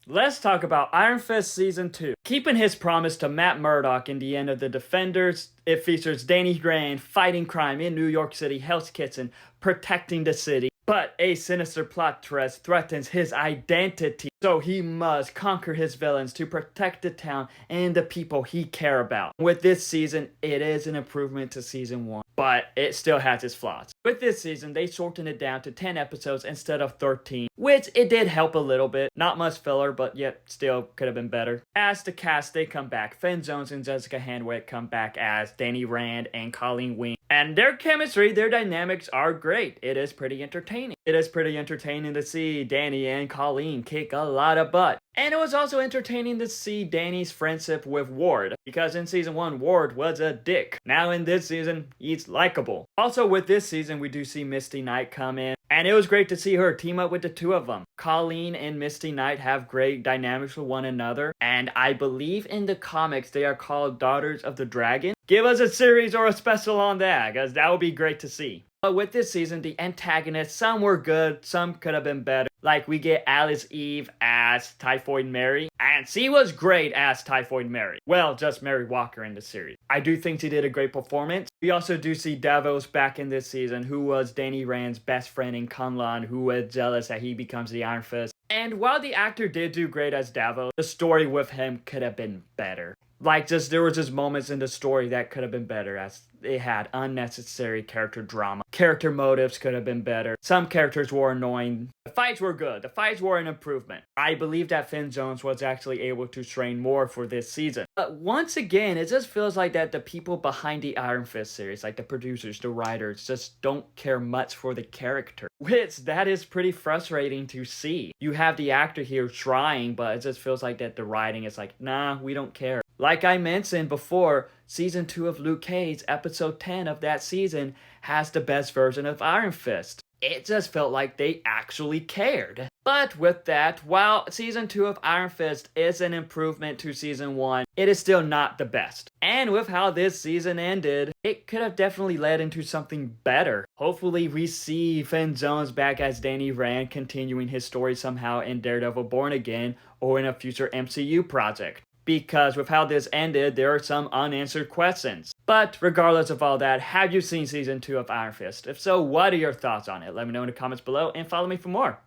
Let's talk about Iron Fist Season 2. Keeping his promise to Matt Murdock in the end of The Defenders, it features Danny Rand fighting crime in New York City Hell's Kitchen, protecting the city. But a sinister plot twist threatens his identity, so he must conquer his villains to protect the town and the people he cares about. With this season, it is an improvement to Season 1, but it still has its flaws. With this season, they shortened it down to 10 episodes instead of 13, which it did help a little bit. Not much filler, but yet still could have been better. As the cast, they come back. Finn Jones and Jessica Henwick come back as Danny Rand and Colleen. And their chemistry, their dynamics are great. It is pretty entertaining. It is pretty entertaining to see Danny and Colleen kick a lot of butt. And it was also entertaining to see Danny's friendship with Ward, because in Season 1, Ward was a dick. Now in this season, he's likable. Also with this season, we do see Misty Knight come in, and it was great to see her team up with the two of them. Colleen and Misty Knight have great dynamics with one another, and I believe in the comics they are called Daughters of the Dragon. Give us a series or a special on that, because that would be great to see. But with this season, the antagonists, some were good, some could have been better. Like, we get Alice Eve as Typhoid Mary, and she was great as Typhoid Mary. Well, just Mary Walker in the series. I do think she did a great performance. We also do see Davos back in this season, who was Danny Rand's best friend in Kunlun, who was jealous that he becomes the Iron Fist. And while the actor did do great as Davos, the story with him could have been better. Like, there were just moments in the story that could have been better, as it had unnecessary character drama. Character motives could have been better. Some characters were annoying. The fights were good. The fights were an improvement. I believe that Finn Jones was actually able to train more for this season. But once again, it just feels like that the people behind the Iron Fist series, like the producers, the writers, just don't care much for the character. Which, that is pretty frustrating to see. You have the actor here trying, but it just feels like that the writing is like, nah, we don't care. Like I mentioned before, Season 2 of Luke Cage, Episode 10 of that season, has the best version of Iron Fist. It just felt like they actually cared. But with that, while Season 2 of Iron Fist is an improvement to Season 1, it is still not the best. And with how this season ended, it could have definitely led into something better. Hopefully we see Finn Jones back as Danny Rand continuing his story somehow in Daredevil Born Again or in a future MCU project. Because with how this ended, there are some unanswered questions. But regardless of all that, have you seen Season 2 of Iron Fist? If so, what are your thoughts on it? Let me know in the comments below and follow me for more.